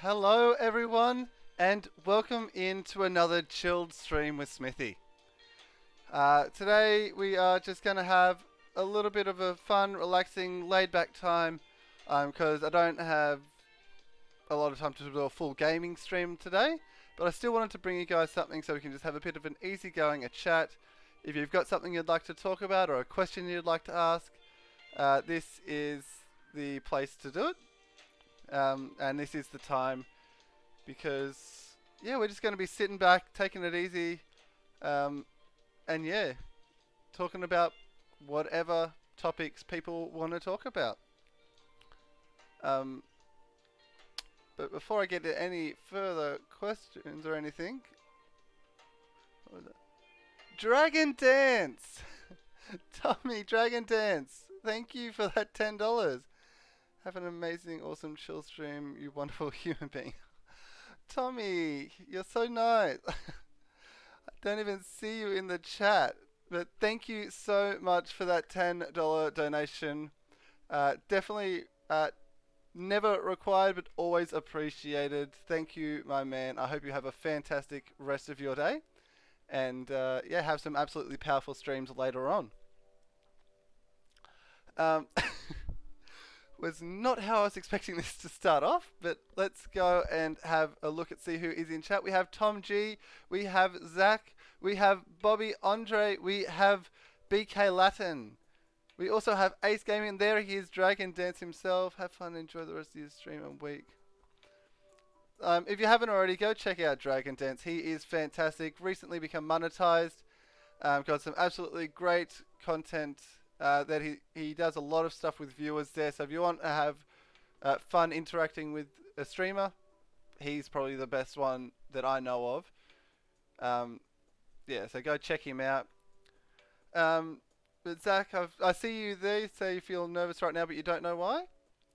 Hello, everyone, and welcome into another chilled stream with Smithie. Today, we are just going to have a little bit of a fun, relaxing, laid back time because I don't have a lot of time to do a full gaming stream today, but I still wanted to bring you guys something so we can just have a bit of an easygoing a chat. If you've got something you'd like to talk about or a question you'd like to ask, this is the place to do it. And this is the time because, yeah, we're just going to be sitting back, taking it easy, and yeah, talking about whatever topics people want to talk about. Um, but before I get to any further questions or anything, what was it? Dragon Dance! Tommy, Dragon Dance! Thank you for that $10. Have an amazing, awesome chill stream, you wonderful human being. Tommy, you're so nice. I don't even see you in the chat. But thank you so much for that $10 donation. Definitely never required, but always appreciated. Thank you, my man. I hope you have a fantastic rest of your day. And yeah, have some absolutely powerful streams later on. Was not how I was expecting this to start off, but let's go and have a look at see who is in chat. We have Tom G, we have Zach, we have Bobby Andre, we have BK Latin. We also have Ace Gaming, and there he is, Dragon Dance himself. Have fun, enjoy the rest of your stream and week. If you haven't already, go check out Dragon Dance. He is fantastic. Recently become monetized. Got some absolutely great content. That he does a lot of stuff with viewers there. So if you want to have fun interacting with a streamer, he's probably the best one that I know of. Yeah, so go check him out. But Zach, I see you there. So you feel nervous right now, but you don't know why.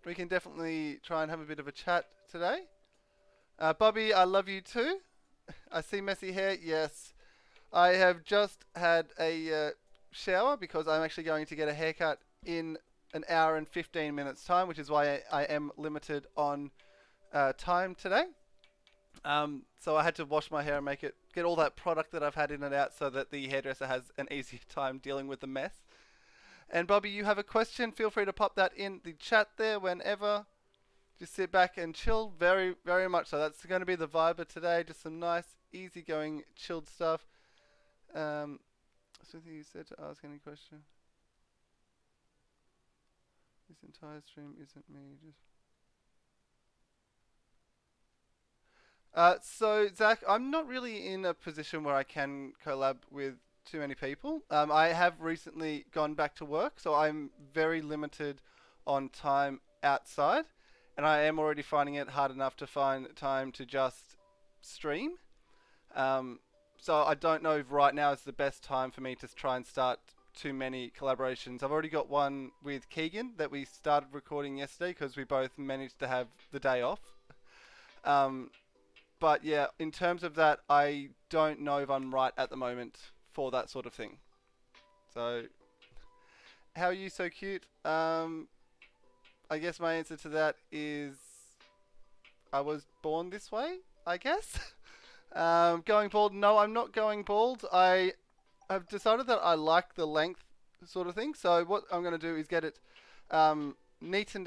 We can definitely try and have a bit of a chat today. Bobby, I love you too. I see messy hair. Yes, I have just had a shower because I'm actually going to get a haircut in an hour and 15 minutes time, which is why I am limited on time today. So I had to wash my hair and get all that product that I've had in and out so that the hairdresser has an easier time dealing with the mess. And Bobby, you have a question, feel free to pop that in the chat there whenever. Just sit back and chill, very, very much so. That's going to be the vibe of today, just some nice, easygoing, chilled stuff. Something you said to ask any question. This entire stream isn't me, so Zach, I'm not really in a position where I can collab with too many people. I have recently gone back to work, so I'm very limited on time outside, and I am already finding it hard enough to find time to just stream. So I don't know if right now is the best time for me to try and start too many collaborations. I've already got one with Keegan that we started recording yesterday because we both managed to have the day off. But yeah, in terms of that, I don't know if I'm right at the moment for that sort of thing. So, how are you so cute? I guess my answer to that is I was born this way, I guess. Going bald? No, I'm not going bald. I have decided that I like the length sort of thing. So what I'm going to do is get it thinned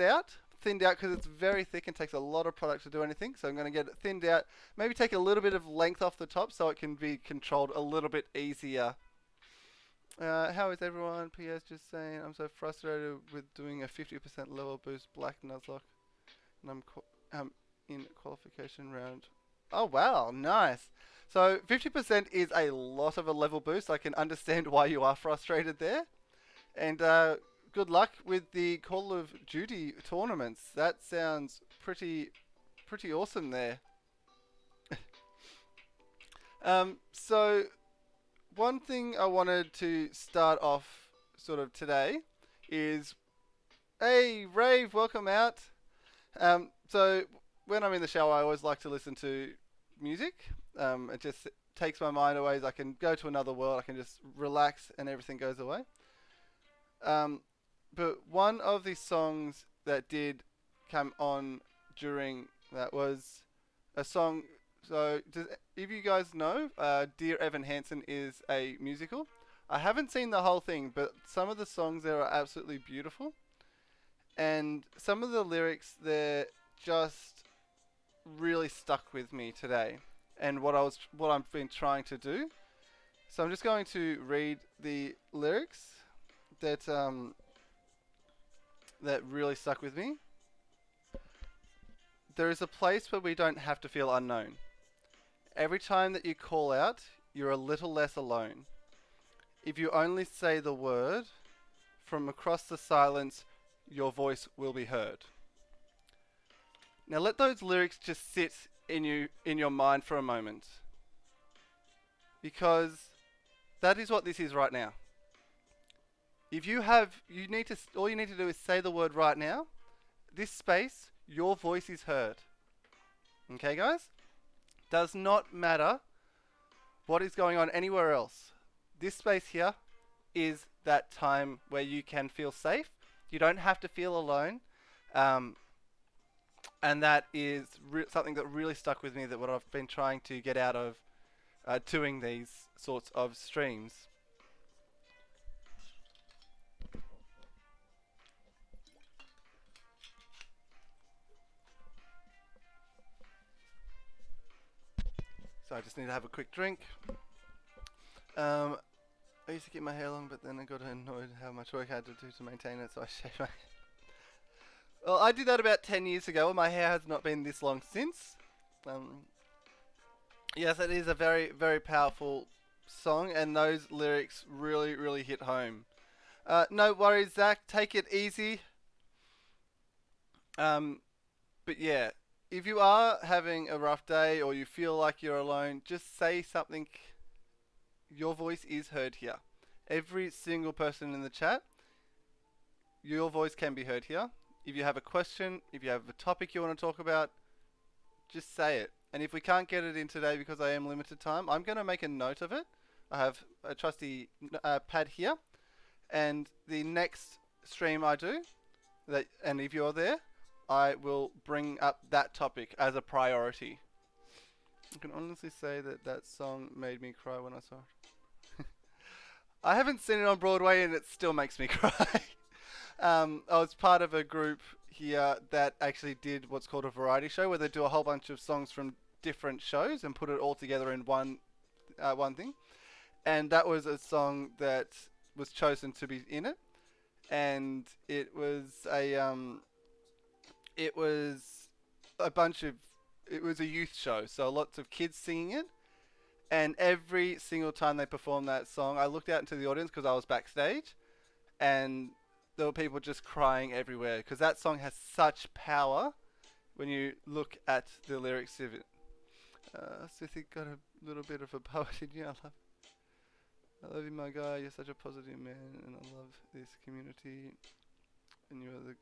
out because it's very thick and takes a lot of product to do anything. So I'm going to get it thinned out. Maybe take a little bit of length off the top so it can be controlled a little bit easier. How is everyone? PS just saying, I'm so frustrated with doing a 50% level boost Black Nuzlocke, and I'm in qualification round. Oh wow, nice. So 50% is a lot of a level boost. I can understand why you are frustrated there. And good luck with the Call of Duty tournaments. That sounds pretty awesome there. So one thing I wanted to start off sort of today is, hey Rave, welcome out. So when I'm in the shower, I always like to listen to music. It just takes my mind away. I can go to another world. I can just relax and everything goes away. But one of the songs that did come on during that was a song. If you guys know, Dear Evan Hansen is a musical. I haven't seen the whole thing, but some of the songs there are absolutely beautiful, and some of the lyrics there just really stuck with me today, and what I've been trying to do. So I'm just going to read the lyrics that that really stuck with me. There is a place where we don't have to feel unknown. Every time that you call out, you're a little less alone. If you only say the word, from across the silence, your voice will be heard. Now let those lyrics just sit in your mind for a moment, because that is what this is right now. If you have, you need to, all you need to do is say the word right now. This space, your voice is heard. Okay, guys? Does not matter what is going on anywhere else. This space here is that time where you can feel safe. You don't have to feel alone. And that is something that really stuck with me, that what I've been trying to get out of doing these sorts of streams. So I just need to have a quick drink. I used to keep my hair long, but then I got annoyed how much work I had to do to maintain it, so I shaved my hair. Well, I did that about 10 years ago, and my hair has not been this long since. Yes, it is a very, very powerful song, and those lyrics really, really hit home. No worries, Zach. Take it easy. But yeah, if you are having a rough day or you feel like you're alone, just say something. Your voice is heard here. Every single person in the chat, your voice can be heard here. If you have a question, if you have a topic you want to talk about, just say it. And if we can't get it in today because I am limited time, I'm going to make a note of it. I have a trusty pad here. And the next stream I do, and if you're there, I will bring up that topic as a priority. I can honestly say that that song made me cry when I saw it. I haven't seen it on Broadway and it still makes me cry. I was part of a group here that actually did what's called a variety show, where they do a whole bunch of songs from different shows and put it all together in one thing. And that was a song that was chosen to be in it, and it was a youth show, so lots of kids singing it. And every single time they performed that song, I looked out into the audience because I was backstage, and there were people just crying everywhere, because that song has such power when you look at the lyrics of it. Smithie got a little bit of a poet in you. I love you, my guy. You're such a positive man, and I love this community. And you're the...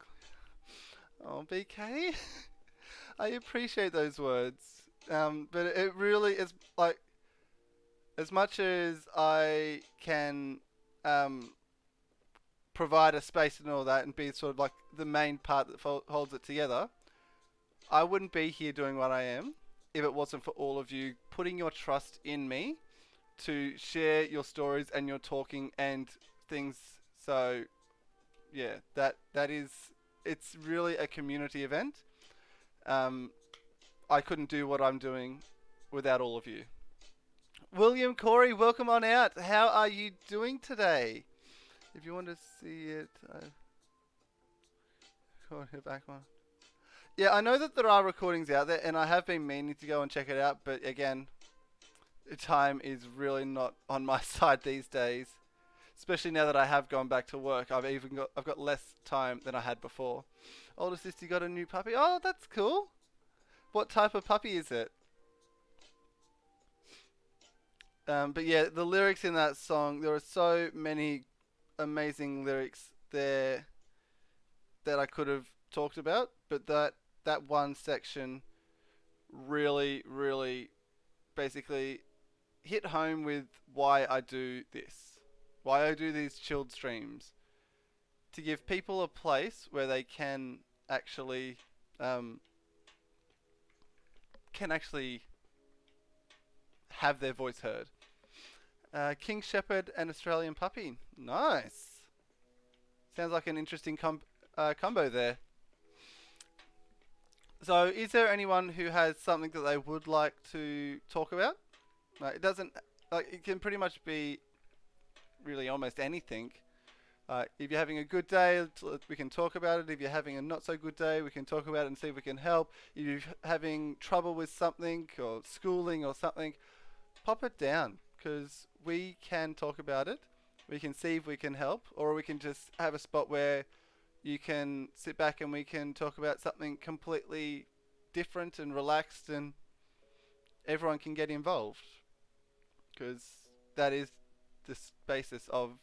Oh, BK. I appreciate those words. But it really is like, as much as I can provide a space and all that and be sort of like the main part that holds it together, I wouldn't be here doing what I am if it wasn't for all of you putting your trust in me to share your stories and your talking and things. So yeah, that is, it's really a community event. I couldn't do what I'm doing without all of you. William Corey, welcome on out. How are you doing today? If you want to see it, back one. Yeah, I know that there are recordings out there, and I have been meaning to go and check it out, but again, time is really not on my side these days. Especially now that I have gone back to work, I've got less time than I had before. Older sister got a new puppy. Oh, that's cool. What type of puppy is it? But yeah, the lyrics in that song, there are so many amazing lyrics there that I could have talked about, but that one section really, really basically hit home with why I do this. Why I do these chilled streams. To give people a place where they can actually can actually have their voice heard. King Shepherd and Australian Puppy. Nice. Sounds like an interesting combo there. So, is there anyone who has something that they would like to talk about? It doesn't, it can pretty much be really almost anything. If you're having a good day, we can talk about it. If you're having a not so good day, we can talk about it and see if we can help. If you're having trouble with something or schooling or something, pop it down, because we can talk about it. We can see if we can help, or we can just have a spot where you can sit back and we can talk about something completely different and relaxed, and everyone can get involved, because that is the basis of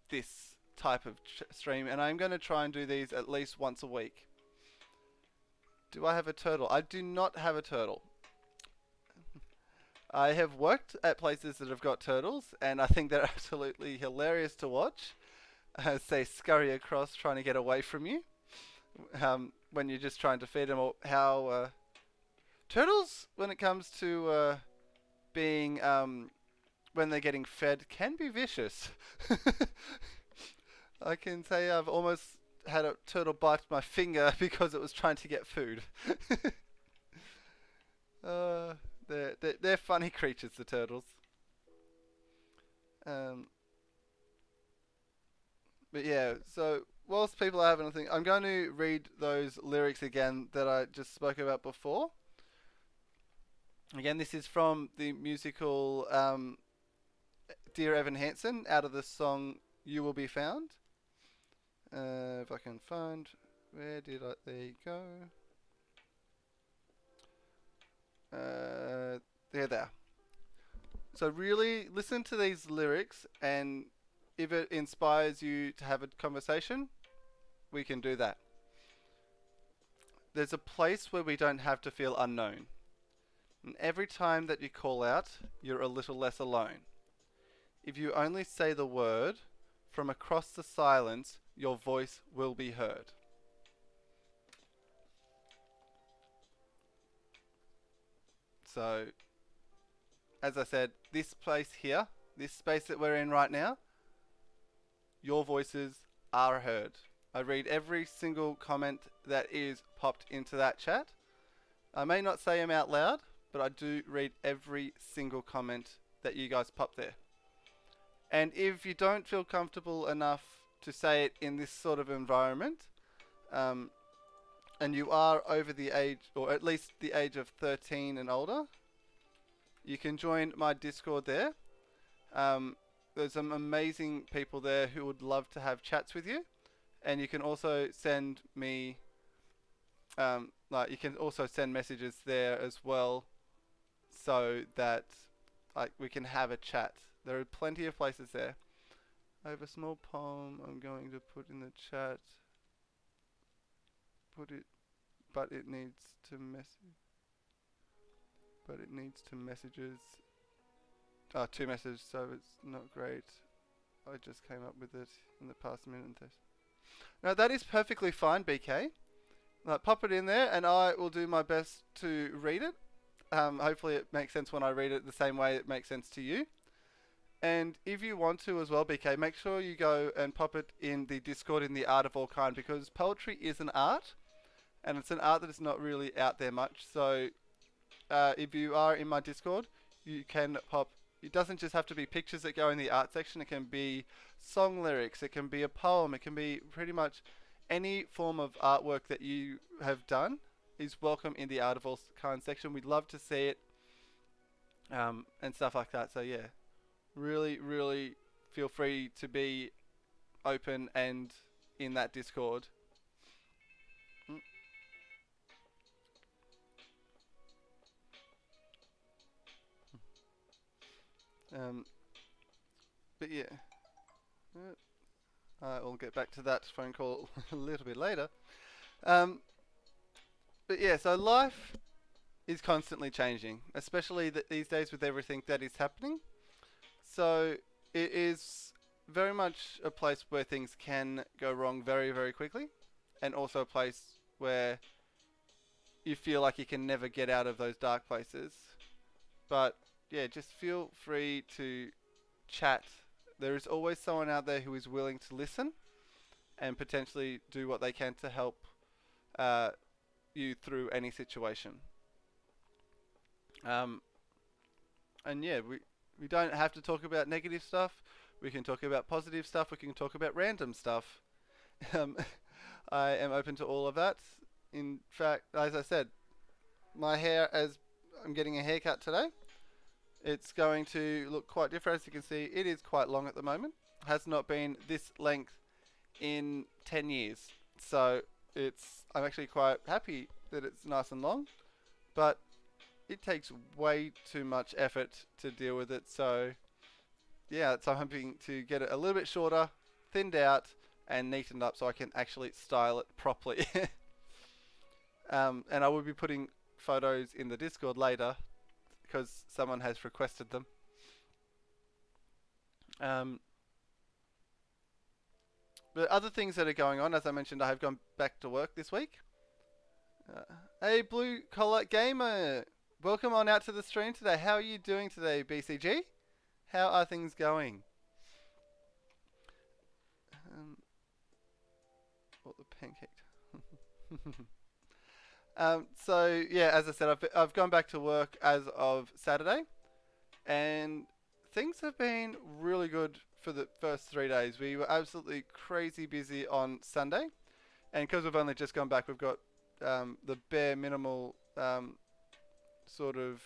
this type of stream. And I'm going to try and do these at least once a week. Do I have a turtle? I do not have a turtle. I have worked at places that have got turtles, and I think they're absolutely hilarious to watch as they scurry across trying to get away from you when you're just trying to feed them. Or how turtles, when it comes to being when they're getting fed, can be vicious. I can say I've almost had a turtle bite my finger because it was trying to get food. They're funny creatures, the turtles. But yeah, so whilst people are having a think, I'm going to read those lyrics again that I just spoke about before. Again, this is from the musical Dear Evan Hansen, out of the song You Will Be Found. If I can find, where did I, there you go. There they are. So really listen to these lyrics, and if it inspires you to have a conversation, we can do that. There's a place where we don't have to feel unknown. And every time that you call out, you're a little less alone. If you only say the word, from across the silence, your voice will be heard. So, as I said, this place here, this space that we're in right now, your voices are heard. I read every single comment that is popped into that chat. I may not say them out loud, but I do read every single comment that you guys pop there. And if you don't feel comfortable enough to say it in this sort of environment, and you are over the age, or at least the age of 13 and older, you can join my Discord there. There's some amazing people there who would love to have chats with you. And you can also send me, you can also send messages there as well, so that we can have a chat. There are plenty of places there. I have a small poem I'm going to put in the chat. But it needs to messages. 2 messages, so it's not great. I just came up with it in the past minute and 30. Now that is perfectly fine, BK. Pop it in there, and I will do my best to read it. Hopefully it makes sense when I read it the same way it makes sense to you. And if you want to as well, BK, make sure you go and pop it in the Discord in the Art of All Kind, because poetry is an art, and it's an art that is not really out there much. So if you are in my Discord, you can pop. It doesn't just have to be pictures that go in the art section. It can be song lyrics. It can be a poem. It can be pretty much any form of artwork that you have done is welcome in the Art of All Kind section. We'd love to see it and stuff like that. So yeah, really, really feel free to be open and in that Discord. But yeah, I'll get back to that phone call a little bit later. But yeah, so life is constantly changing, especially these days with everything that is happening. So it is very much a place where things can go wrong very, very quickly, and also a place where you feel like you can never get out of those dark places. But yeah, just feel free to chat. There is always someone out there who is willing to listen and potentially do what they can to help uh, you through any situation. Um, and yeah, we don't have to talk about negative stuff. We can talk about positive stuff. We can talk about random stuff. Um, I am open to all of that. In fact, as I said, my hair, as I'm getting a haircut today, it's going to look quite different. As you can see, it is quite long at the moment. Has not been this length in 10 years. So I'm actually quite happy that it's nice and long, but it takes way too much effort to deal with it. So yeah, so I'm hoping to get it a little bit shorter, thinned out, and neatened up so I can actually style it properly. And I will be putting photos in the Discord later because someone has requested them. But other things that are going on, as I mentioned, I have gone back to work this week. Hey, Blue Collar Gamer, welcome on out to the stream today. How are you doing today, BCG? How are things going? The pancake. So yeah, as I said, I've gone back to work as of Saturday, and things have been really good for the first 3 days. We were absolutely crazy busy on Sunday, and because we've only just gone back, we've got the bare minimal sort of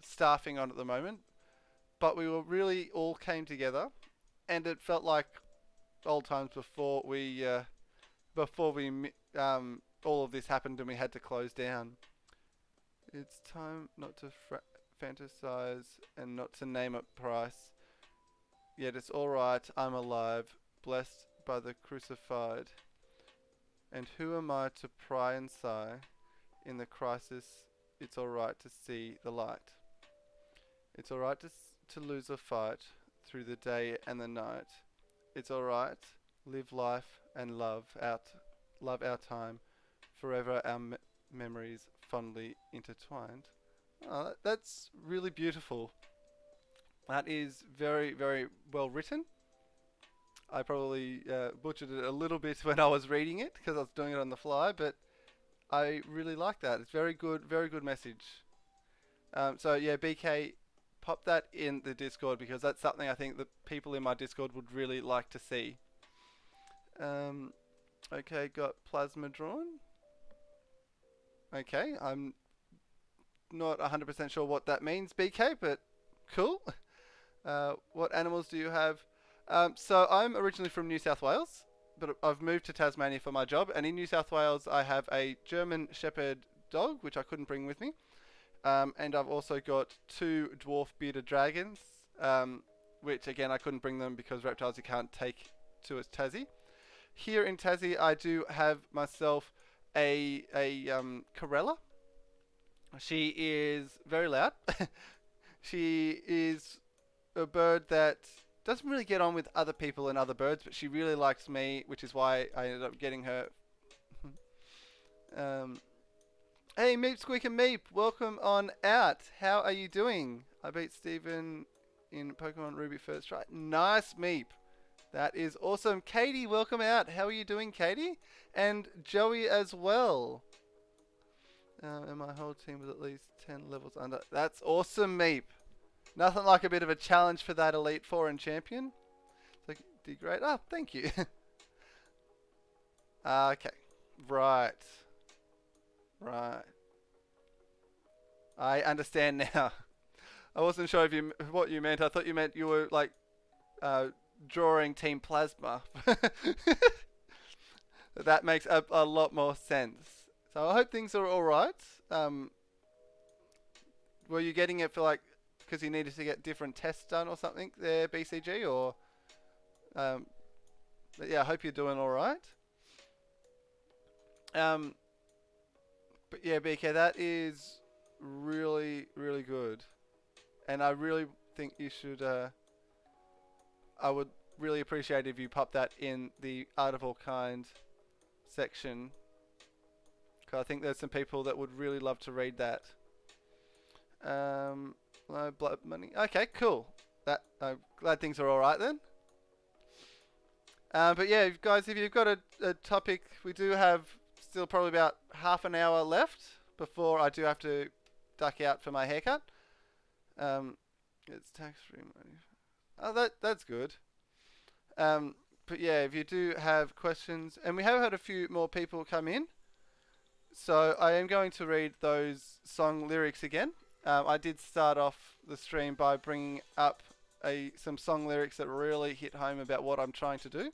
staffing on at the moment. But we were really all came together, and it felt like old times before we all of this happened and we had to close down. It's time not to fantasize and not to name a price. Yet it's alright, I'm alive, blessed by the crucified. And who am I to pry and sigh? In the crisis, it's alright to see the light. It's alright to lose a fight through the day and the night. It's alright, live life and love our time, forever our memories fondly intertwined. Oh, that's really beautiful. That is very, very well written. I probably butchered it a little bit when I was reading it because I was doing it on the fly, but I really like that. It's very good message. So yeah, BK, pop that in the Discord because that's something I think the people in my Discord would really like to see. Okay, got plasma drawn. Okay, I'm not 100% sure what that means, BK, but cool. What animals do you have? So I'm originally from New South Wales, but I've moved to Tasmania for my job. And in New South Wales, I have a German Shepherd dog, which I couldn't bring with me. And I've also got 2 dwarf bearded dragons, which again, I couldn't bring them because reptiles you can't take to Tassie. Here in Tassie, I do have myself a Corella. She is very loud. She is a bird that doesn't really get on with other people and other birds, but she really likes me, which is why I ended up getting her. Hey, Meep, Squeak and Meep, welcome on out. How are you doing? I beat Steven in Pokemon Ruby first try. Nice, Meep. That is awesome. Katie, welcome out. How are you doing, Katie? And Joey as well. And my whole team was at least 10 levels under. That's awesome, Meep. Nothing like a bit of a challenge for that Elite Four and Champion. So, did great. Oh, thank you. Okay. Right. I understand now. I wasn't sure what you meant. I thought you meant you were like drawing Team Plasma. That makes a lot more sense. So I hope things are all right. Were you getting it for like because you needed to get different tests done or something there, BCG? Or but yeah, I hope you're doing all right. But yeah, BK, that is really, really good. And I really think you should, I would really appreciate if you pop that in the Art of All Kind section 'Cause I think there's some people that would really love to read that. No blood money. Okay, cool. That I'm glad things are all right then. But yeah, guys, if you've got a topic, we do have still probably about half an hour left before I do have to duck out for my haircut. It's tax-free money. Oh, that's good. But yeah, if you do have questions, and we have had a few more people come in, so I am going to read those song lyrics again. I did start off the stream by bringing up some song lyrics that really hit home about what I'm trying to do.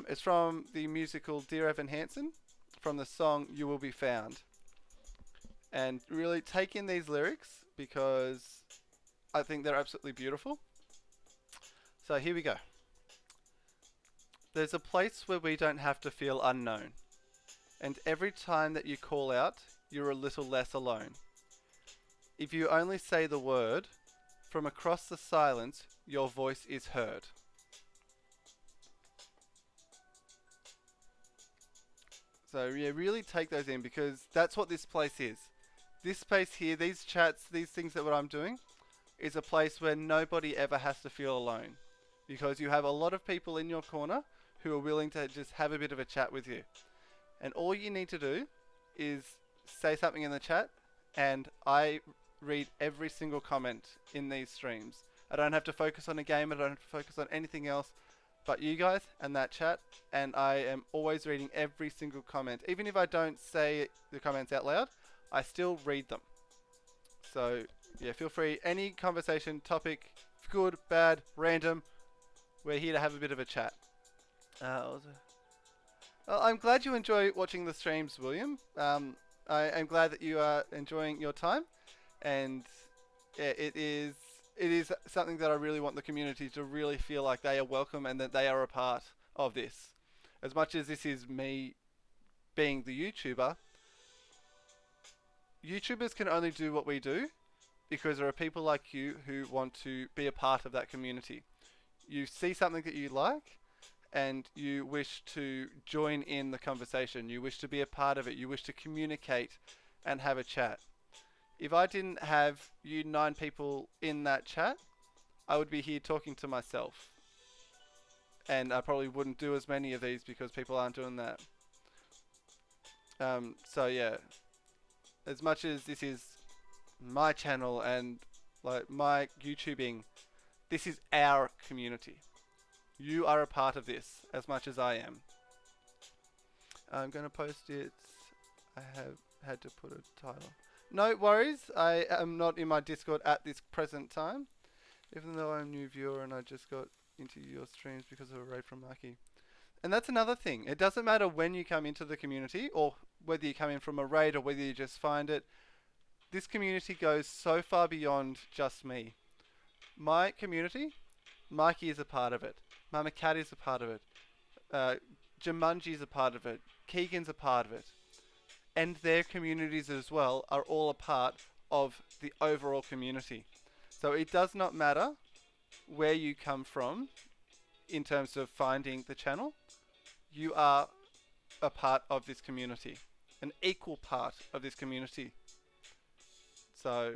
It's from the musical Dear Evan Hansen, from the song You Will Be Found. And really take in these lyrics because I think they're absolutely beautiful. So here we go. There's a place where we don't have to feel unknown. And every time that you call out, you're a little less alone. If you only say the word, from across the silence, your voice is heard. So yeah, really take those in because that's what this place is. This space here, these chats, these things that what I'm doing, is a place where nobody ever has to feel alone. Because you have a lot of people in your corner who are willing to just have a bit of a chat with you. And all you need to do is say something in the chat and I read every single comment in these streams. I don't have to focus on a game, I don't have to focus on anything else but you guys and that chat, and I am always reading every single comment. Even if I don't say the comments out loud, I still read them. So yeah, feel free, any conversation, topic, good, bad, random, we're here to have a bit of a chat. Well, I'm glad you enjoy watching the streams, William. I am glad that you are enjoying your time, and yeah, it is something that I really want the community to really feel like they are welcome and that they are a part of this. As much as this is me being the YouTuber, YouTubers can only do what we do because there are people like you who want to be a part of that community. You see something that you like and you wish to join in the conversation, you wish to be a part of it, you wish to communicate and have a chat. If I didn't have you 9 people in that chat, I would be here talking to myself. And I probably wouldn't do as many of these because people aren't doing that. So yeah, as much as this is my channel and like my YouTubing, this is our community. You are a part of this as much as I am. I'm going to post it. I have had to put a title. No worries, I am not in my Discord at this present time, even though I'm a new viewer and I just got into your streams because of a raid from Mikey. And that's another thing, it doesn't matter when you come into the community, or whether you come in from a raid or whether you just find it, this community goes so far beyond just me. My community, Mikey is a part of it, Mama Cat is a part of it, Jumanji is a part of it, Keegan's a part of it. And their communities as well are all a part of the overall community. So it does not matter where you come from in terms of finding the channel. You are a part of this community, an equal part of this community. So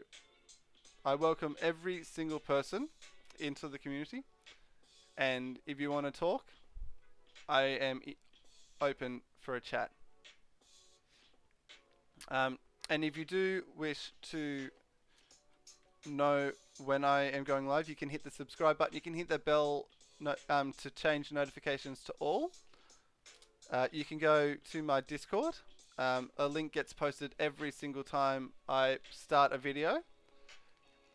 I welcome every single person into the community. And if you want to talk, I am open for a chat. And if you do wish to know when I am going live, you can hit the subscribe button. You can hit the bell to change notifications to all. You can go to my Discord. A link gets posted every single time I start a video.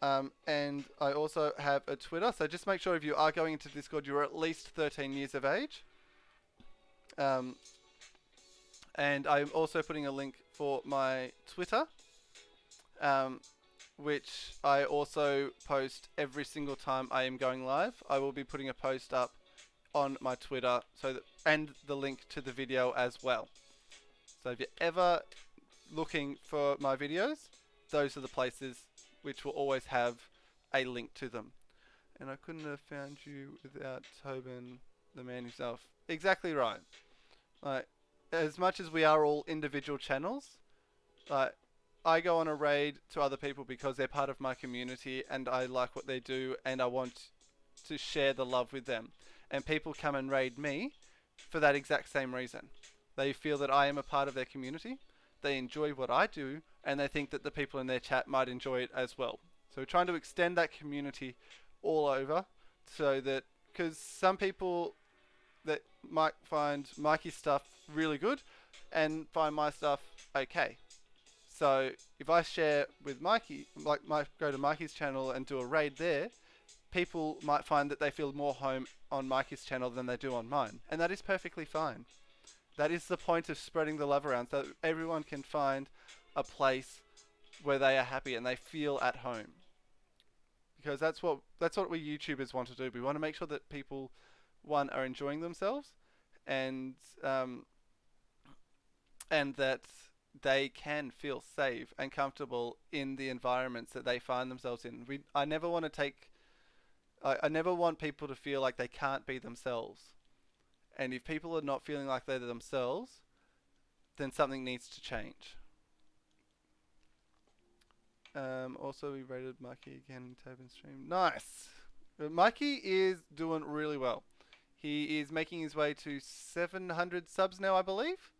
And I also have a Twitter. So just make sure if you are going into Discord, you're at least 13 years of age. And I'm also putting a link for my Twitter, which I also post every single time I am going live. I will be putting a post up on my Twitter, and the link to the video as well. So if you're ever looking for my videos, those are the places which will always have a link to them. And I couldn't have found you without Tobin, the man himself. Exactly right. as much as we are all individual channels, like I go on a raid to other people because they're part of my community and I like what they do and I want to share the love with them. And people come and raid me for that exact same reason. They feel that I am a part of their community, they enjoy what I do, and they think that the people in their chat might enjoy it as well. So we're trying to extend that community all over so that, because some people that might find Mikey's stuff really good and find my stuff okay. So if I share with Mikey, like might go to Mikey's channel and do a raid there, people might find that they feel more home on Mikey's channel than they do on mine. And that is perfectly fine. That is the point of spreading the love around, so everyone can find a place where they are happy and they feel at home. Because that's what we YouTubers want to do. We want to make sure that people, one, are enjoying themselves, and that they can feel safe and comfortable in the environments that they find themselves in. I never want to take. I never want people to feel like they can't be themselves. And if people are not feeling like they're themselves, then something needs to change. Also, we rated Mikey again, tab and stream. Nice! Mikey is doing really well. He is making his way to 700 subs now, I believe.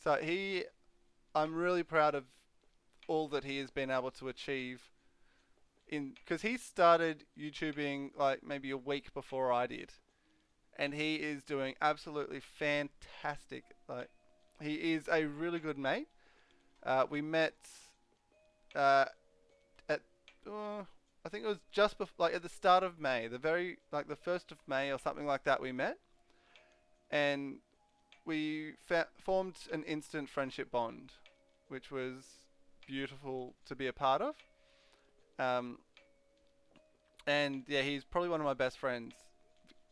So I'm really proud of all that he has been able to achieve. Because he started YouTubing like maybe a week before I did. And he is doing absolutely fantastic. Like, he is a really good mate. We met at I think it was just like at the start of May, the 1st of May or something like that. We met, and we formed an instant friendship bond, which was beautiful to be a part of. And yeah, he's probably one of my best friends.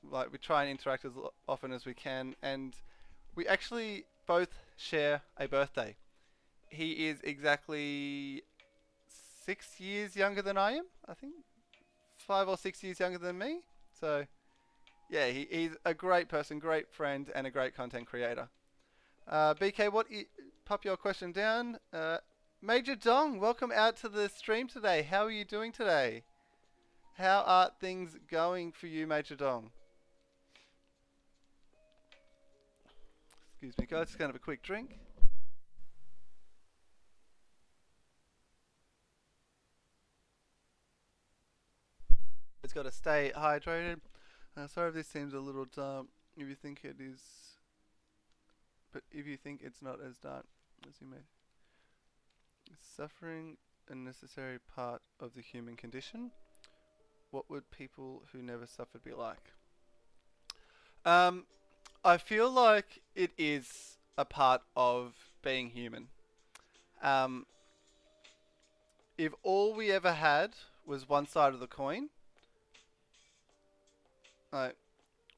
Like, we try and interact as often as we can, and we actually both share a birthday. He is exactly 6 years younger than I am, I think. 5 or 6 years younger than me. So yeah, he's a great person, great friend, and a great content creator. BK, pop your question down. Major Dong, welcome out to the stream today. How are you doing today? How are things going for you, Major Dong? Excuse me, guys. Just going to have a quick drink. It's got to stay hydrated. Sorry if this seems a little dark. If you think it is, but if you think it's not as dark as you may. Is suffering a necessary part of the human condition? What would people who never suffered be like? I feel like it is a part of being human. If all we ever had was one side of the coin,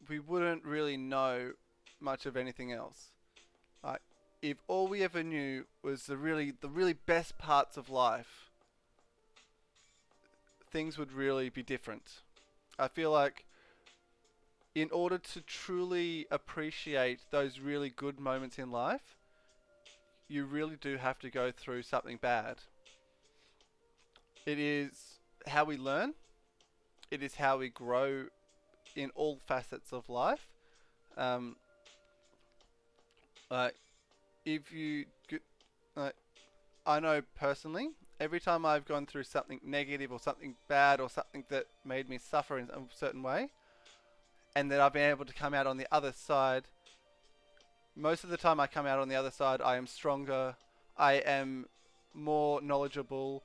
we wouldn't really know much of anything else. If all we ever knew was the really best parts of life, things would really be different. I feel like in order to truly appreciate those really good moments in life, you really do have to go through something bad. It is how we learn. It is how we grow in all facets of life. If you, I know personally, every time I've gone through something negative or something bad or something that made me suffer in a certain way, and that I've been able to come out on the other side, most of the time I come out on the other side, I am stronger, I am more knowledgeable,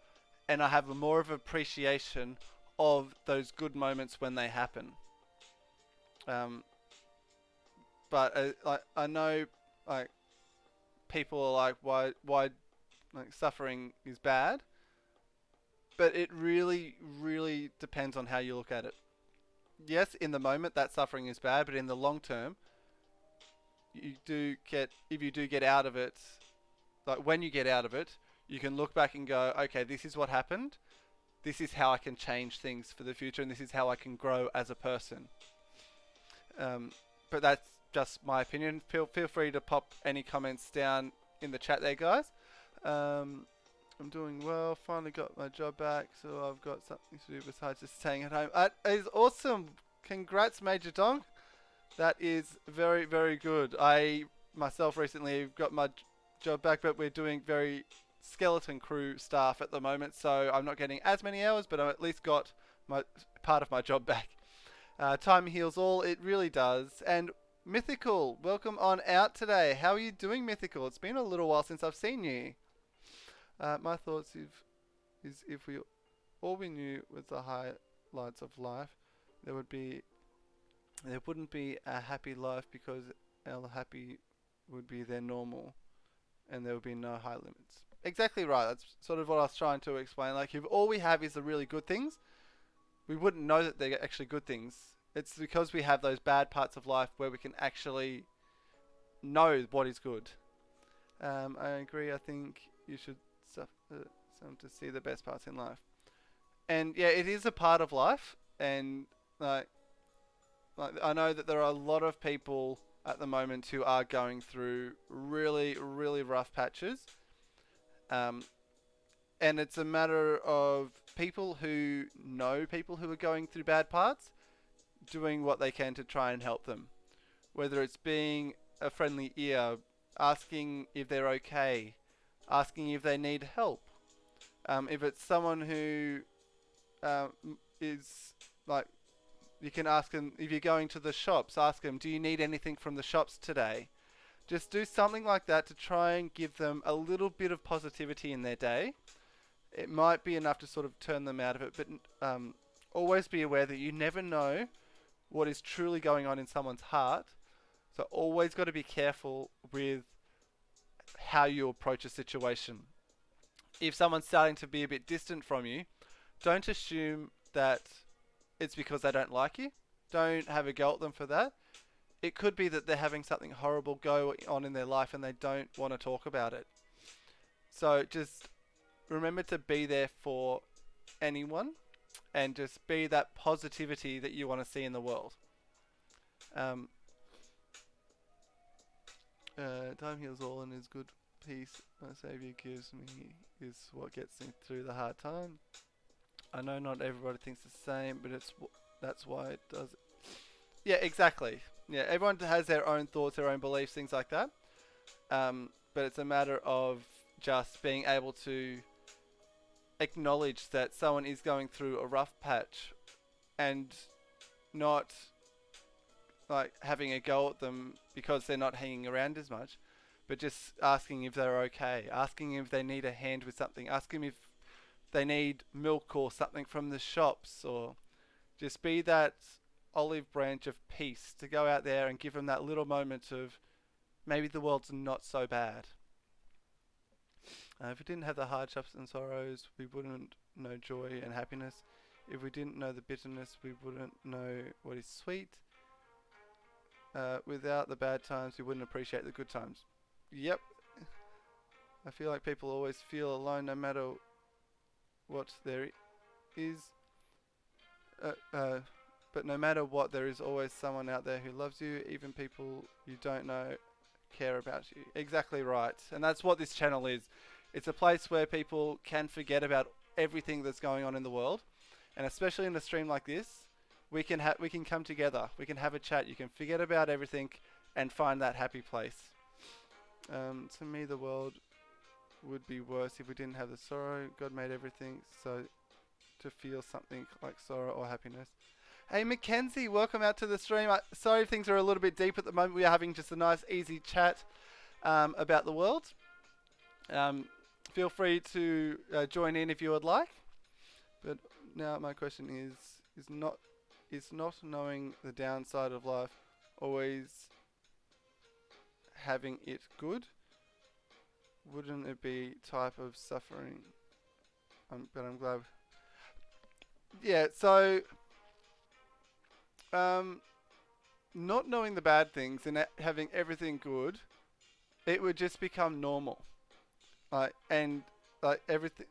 and I have more of appreciation of those good moments when they happen. But I know, like, people are like, why like, suffering is bad, but it really depends on how you look at it. Yes, in the moment that suffering is bad, but in the long term, if you do get out of it, like when you get out of it, you can look back and go, okay, this is what happened, this is how I can change things for the future, and this is how I can grow as a person. But just my opinion. Feel free to pop any comments down in the chat there, guys. I'm doing well. Finally got my job back, so I've got something to do besides just staying at home. That is awesome. Congrats, Major Dong. That is very, very good. I myself recently got my job back, but we're doing very skeleton crew staff at the moment, so I'm not getting as many hours, but I've at least got my part of my job back. Time heals all. It really does. And Mythical, welcome on out today. How are you doing, Mythical? It's been a little while since I've seen you. My thoughts is if we all we knew was the highlights of life, there wouldn't be a happy life because our happy would be their normal, and there would be no high limits. Exactly right. That's sort of what I was trying to explain. Like, if all we have is the really good things, we wouldn't know that they're actually good things. It's because we have those bad parts of life where we can actually know what is good. I agree. I think you should suffer some to see the best parts in life. And yeah, it is a part of life. And like I know that there are a lot of people at the moment who are going through really, really rough patches. And it's a matter of people who know people who are going through bad parts doing what they can to try and help them. Whether it's being a friendly ear, asking if they're okay, asking if they need help. If it's someone who is like, you can ask them, if you're going to the shops, ask them, do you need anything from the shops today? Just do something like that to try and give them a little bit of positivity in their day. It might be enough to sort of turn them out of it, but always be aware that you never know what is truly going on in someone's heart. So always got to be careful with how you approach a situation. If someone's starting to be a bit distant from you, don't assume that it's because they don't like you. Don't have a go at them for that. It could be that they're having something horrible go on in their life and they don't want to talk about it. So just remember to be there for anyone and just be that positivity that you want to see in the world. Time heals all and is good peace my Saviour gives me is what gets me through the hard time. I know not everybody thinks the same, but that's why it does it. Yeah, exactly. Yeah, everyone has their own thoughts, their own beliefs, things like that. But it's a matter of just being able to acknowledge that someone is going through a rough patch and not like having a go at them because they're not hanging around as much, but just asking if they're okay, asking if they need a hand with something, asking if they need milk or something from the shops, or just be that olive branch of peace to go out there and give them that little moment of maybe the world's not so bad. If we didn't have the hardships and sorrows, we wouldn't know joy and happiness. If we didn't know the bitterness, we wouldn't know what is sweet. Without the bad times, we wouldn't appreciate the good times. Yep. I feel like people always feel alone no matter what there is. But no matter what, there is always someone out there who loves you. Even people you don't know care about you. Exactly right. And that's what this channel is. It's a place where people can forget about everything that's going on in the world. And especially in a stream like this, we can come together. We can have a chat. You can forget about everything and find that happy place. To me, the world would be worse if we didn't have the sorrow. God made everything so to feel something like sorrow or happiness. Hey Mackenzie, welcome out to the stream. Sorry if things are a little bit deep at the moment. We are having just a nice easy chat about the world. Feel free to join in if you would like. But now my question is not knowing the downside of life always having it good? Wouldn't it be type of suffering? But I'm glad. Yeah, so not knowing the bad things and having everything good, it would just become normal. Everything,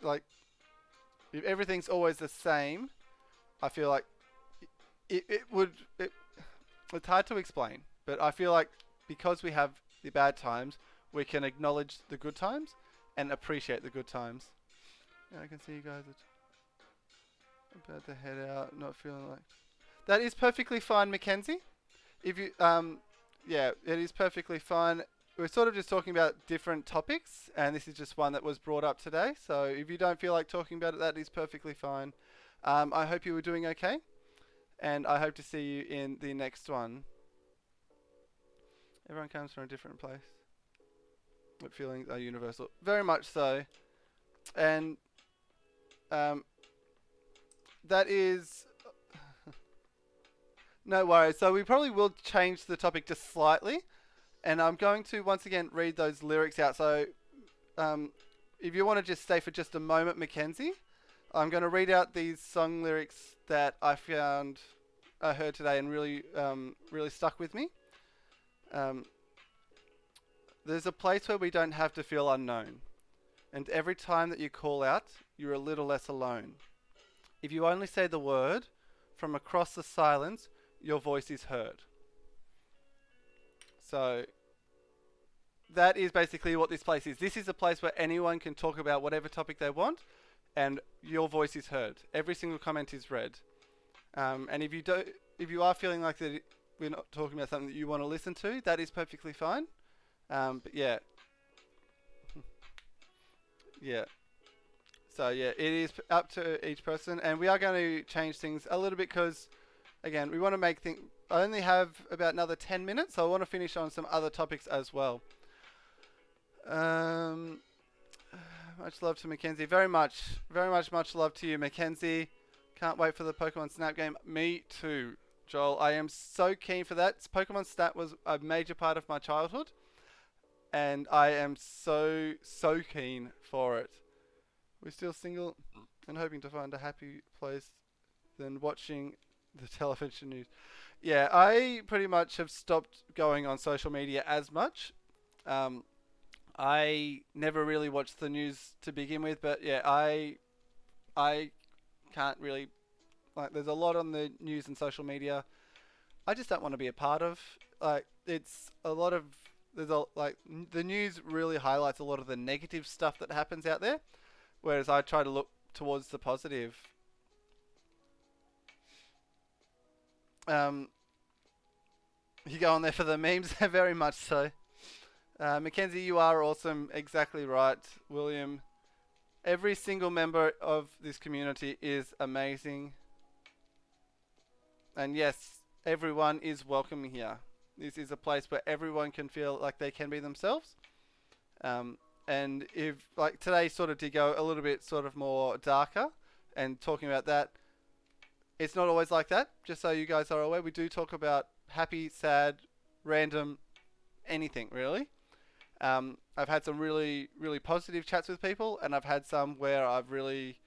if everything's always the same, I feel like it's hard to explain. But I feel like because we have the bad times, we can acknowledge the good times and appreciate the good times. Yeah, I can see you guys are about to head out, not feeling like... That is perfectly fine, Mackenzie. If you, yeah, it is perfectly fine. We're sort of just talking about different topics, and this is just one that was brought up today. So if you don't feel like talking about it, that is perfectly fine. I hope you were doing okay, and I hope to see you in the next one. Everyone comes from a different place, but feelings are universal. Very much so. And that is... No worries. So we probably will change the topic just slightly. And I'm going to, once again, read those lyrics out. So if you want to just stay for just a moment, Mackenzie, I'm going to read out these song lyrics that I heard today and really, really stuck with me. There's a place where we don't have to feel unknown. And every time that you call out, you're a little less alone. If you only say the word, from across the silence, your voice is heard. So that is basically what this place is. This is a place where anyone can talk about whatever topic they want, and your voice is heard. Every single comment is read. And if you are feeling like that we're not talking about something that you want to listen to, that is perfectly fine. But yeah, yeah. So yeah, it is up to each person, and we are going to change things a little bit because, again, we want to make things... I only have about another 10 minutes, so I want to finish on some other topics as well. Much love to Mackenzie. Very much love to you, Mackenzie. Can't wait for the Pokemon Snap game. Me too, Joel. I am so keen for that. Pokemon Snap was a major part of my childhood, and I am so keen for it. We're still single and hoping to find a happy place than watching the television news. Yeah, I pretty much have stopped going on social media as much. I never really watched the news to begin with, but yeah, I can't really... Like, there's a lot on the news and social media I just don't want to be a part of. Like, it's a lot of... the news really highlights a lot of the negative stuff that happens out there, whereas I try to look towards the positive. You go on there for the memes, very much so. Mackenzie, you are awesome. Exactly right, William. Every single member of this community is amazing. And yes, everyone is welcome here. This is a place where everyone can feel like they can be themselves. And if, like, today sort of did go a little bit sort of more darker and talking about that, it's not always like that, just so you guys are aware. We do talk about happy, sad, random, anything really. I've had some really, really positive chats with people, and I've had some where I've really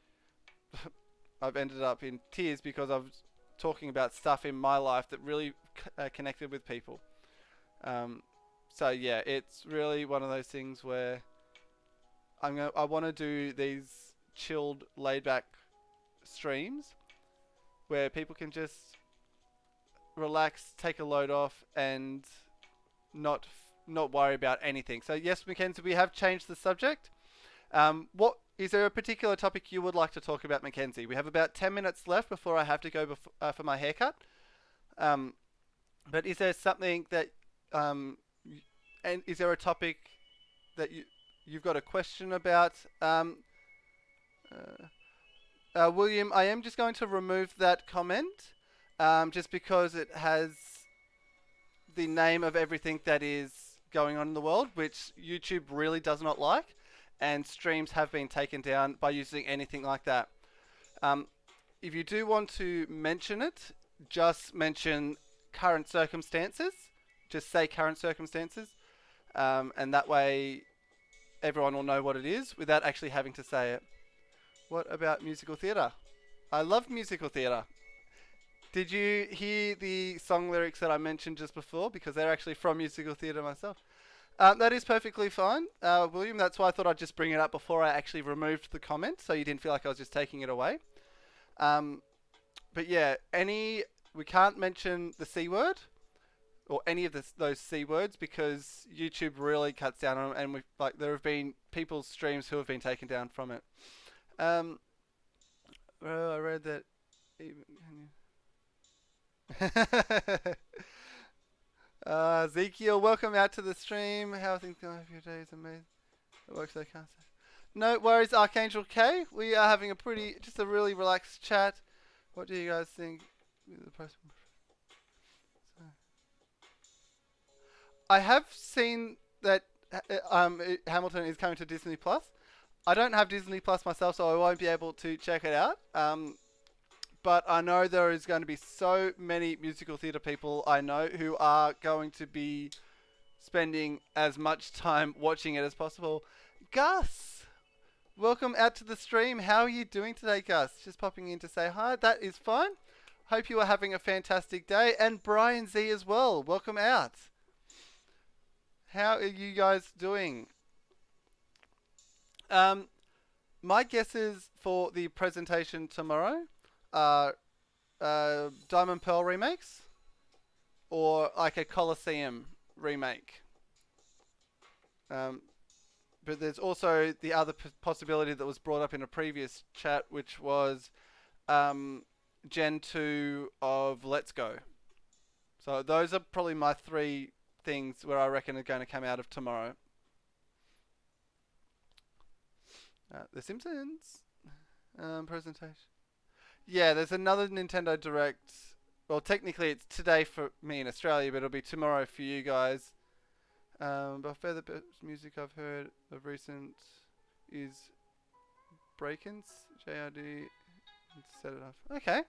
I've ended up in tears because I was talking about stuff in my life that really connected with people. So yeah, it's really one of those things where I want to do these chilled, laid-back streams where people can just relax, take a load off, and not worry about anything. So yes, Mackenzie, we have changed the subject. What is there a particular topic you would like to talk about, Mackenzie? We have about 10 minutes left before I have to go for my haircut. But is there something that and is there a topic that you've got a question about? William, I am just going to remove that comment just because it has the name of everything that is going on in the world, which YouTube really does not like, and streams have been taken down by using anything like that. If you do want to mention it, just mention current circumstances. Just say current circumstances, and that way everyone will know what it is without actually having to say it. What about musical theatre? I love musical theatre. Did you hear the song lyrics that I mentioned just before? Because they're actually from musical theatre myself. That is perfectly fine, William. That's why I thought I'd just bring it up before I actually removed the comment, so you didn't feel like I was just taking it away. But yeah, we can't mention the C word. or any of those C words, because YouTube really cuts down on them, and there have been people's streams who have been taken down from it. Um, well, I read that even. Ezekiel, welcome out to the stream. How are things going for your day? Is amazing. It works, I can't say. No worries, Archangel K. We are having just a really relaxed chat. What do you guys think? I have seen that Hamilton is coming to Disney Plus. I don't have Disney Plus myself, so I won't be able to check it out. But I know there is going to be so many musical theatre people I know who are going to be spending as much time watching it as possible. Gus, welcome out to the stream. How are you doing today, Gus? Just popping in to say hi. That is fine. Hope you are having a fantastic day. And Brian Z as well. Welcome out. How are you guys doing? My guesses for the presentation tomorrow are Diamond Pearl remakes or like a Colosseum remake. But there's also the other possibility that was brought up in a previous chat, which was Gen 2 of Let's Go. So those are probably my three things where I reckon are going to come out of tomorrow. The Simpsons presentation. Yeah, there's another Nintendo Direct. Well, technically it's today for me in Australia, but it'll be tomorrow for you guys. But the best music I've heard of recent is Breakins, JRD, and Set It Off. Okay.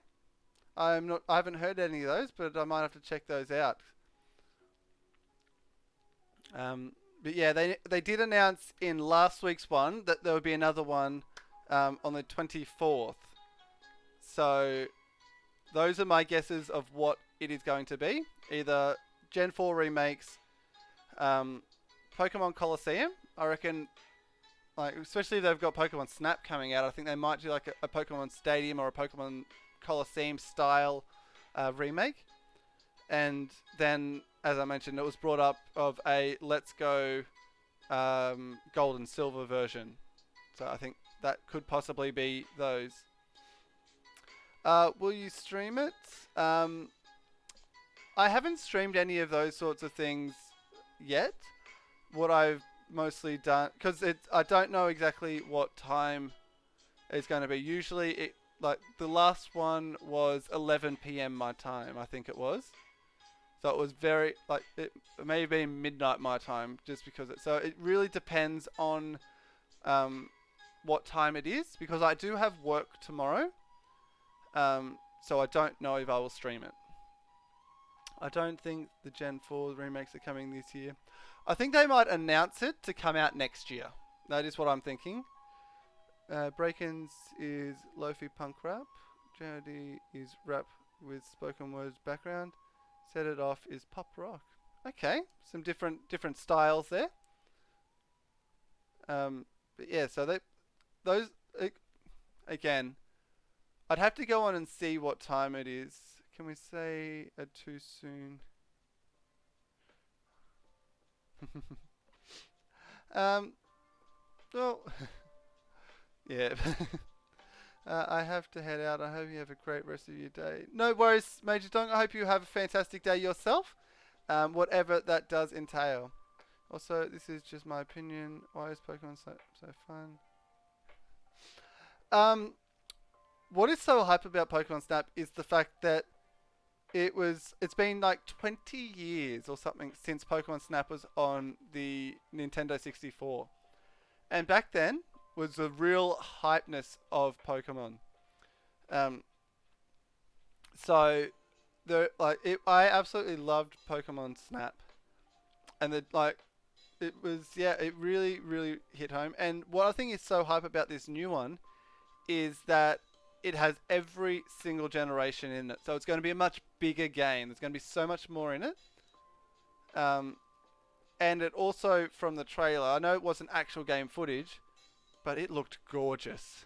I haven't heard any of those, but I might have to check those out. But yeah, they did announce in last week's one that there would be another one on the 24th. So those are my guesses of what it is going to be. Either Gen 4 remakes, Pokemon Colosseum. I reckon, especially if they've got Pokemon Snap coming out, I think they might do like a Pokemon Stadium or a Pokemon Colosseum style remake. And then, as I mentioned, it was brought up of a Let's Go Gold and Silver version. So I think that could possibly be those. Will you stream it? I haven't streamed any of those sorts of things yet. What I've mostly done, because I don't know exactly what time it's going to be. Usually, the last one was 11 p.m. my time, I think it was. So it was it may have been midnight my time, just because so it really depends on what time it is, because I do have work tomorrow. So I don't know if I will stream it. I don't think the Gen 4 remakes are coming this year. I think they might announce it to come out next year. That is what I'm thinking. Break-ins is Lofi punk rap. JRD is rap with spoken words background. Set It Off is pop rock. Okay, some different styles there. But yeah, so those again, I'd have to go on and see what time it is. Can we say too soon? Well, yeah. I have to head out. I hope you have a great rest of your day. No worries, Major Dong. I hope you have a fantastic day yourself, whatever that does entail. Also, this is just my opinion. Why is Pokemon so fun? What is so hype about Pokemon Snap is the fact that it's been like 20 years or something since Pokemon Snap was on the Nintendo 64. And back then was the real hypeness of Pokemon. I absolutely loved Pokemon Snap. And it really, really hit home. And what I think is so hype about this new one is that it has every single generation in it. So it's going to be a much bigger game. There's going to be so much more in it. And it also, from the trailer, I know it wasn't actual game footage, but it looked gorgeous.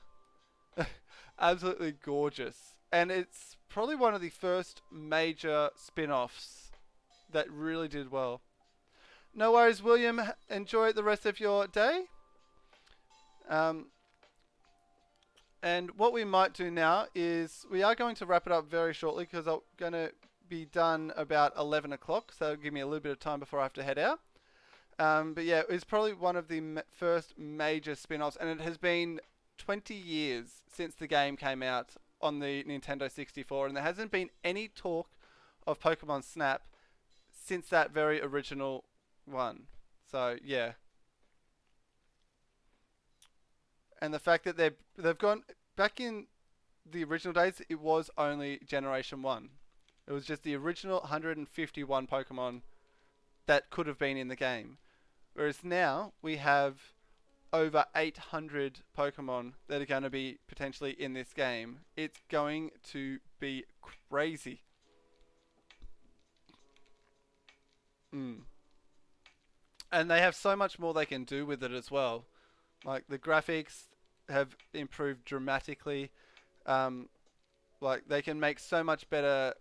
Absolutely gorgeous. And it's probably one of the first major spin-offs that really did well. No worries, William. Enjoy the rest of your day. Um, and what we might do now is we are going to wrap it up very shortly because I'm going to be done about 11 o'clock. So it'll give me a little bit of time before I have to head out. But yeah, it's probably one of the first major spin-offs, and it has been 20 years since the game came out on the Nintendo 64, and there hasn't been any talk of Pokemon Snap since that very original one. So yeah, and the fact that they've gone back in the original days, it was only Generation 1. It was just the original 151 Pokemon that could have been in the game. Whereas now we have over 800 Pokemon that are going to be potentially in this game. It's going to be crazy. And they have so much more they can do with it as well. Like the graphics have improved dramatically. Like they can make so much better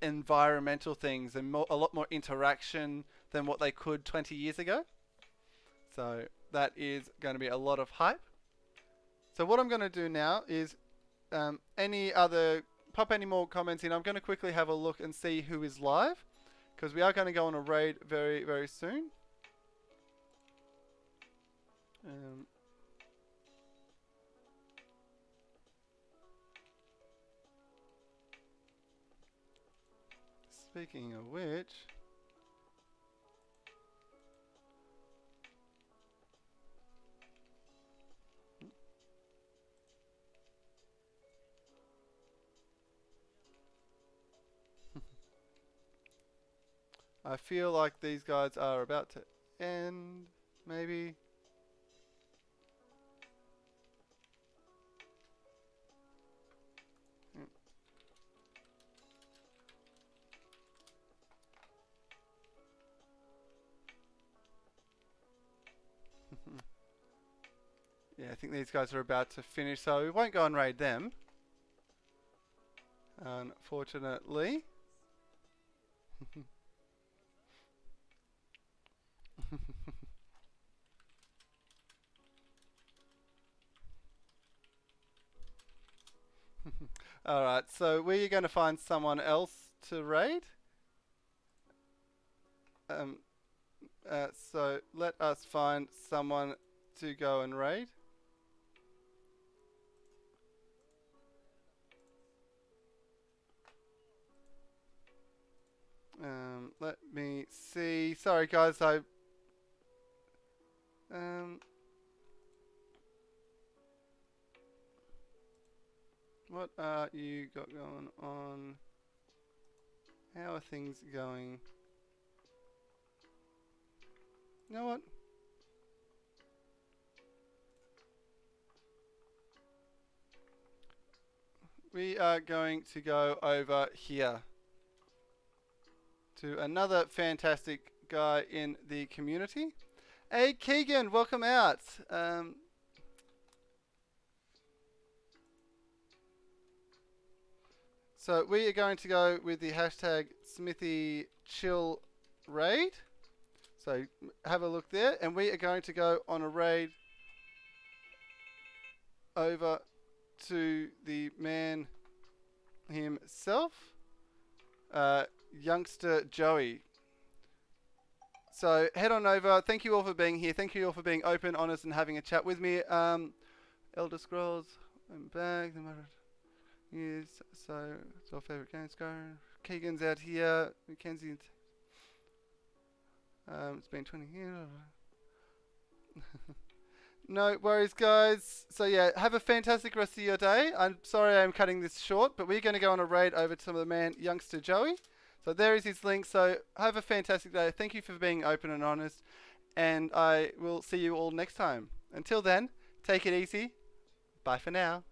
environmental things and a lot more interaction than what they could 20 years ago. So that is going to be a lot of hype. So what I'm going to do now is pop any more comments in. I'm going to quickly have a look and see who is live, because we are going to go on a raid very, very soon. Speaking of which, I feel like these guys are about to end, maybe. Yeah, I think these guys are about to finish, so we won't go and raid them, unfortunately. Alright, so we're going to find someone else to raid. So let us find someone to go and raid. Let me see. Sorry guys, what are you got going on? How are things going? You know what? We are going to go over here to another fantastic guy in the community. Hey Keegan, welcome out. So we are going to go with the hashtag Smithie Chill Raid. So have a look there, and we are going to go on a raid over to the man himself, youngster Joey. So head on over. Thank you all for being here. Thank you all for being open, honest, and having a chat with me. Elder Scrolls, I'm back. Yes, so it's our favourite games go. Keegan's out here. Mackenzie. It's been 20 years. No worries, guys. So yeah, have a fantastic rest of your day. I'm sorry I'm cutting this short, but we're going to go on a raid over to the man, youngster Joey. So there is his link. So have a fantastic day. Thank you for being open and honest, and I will see you all next time. Until then, take it easy. Bye for now.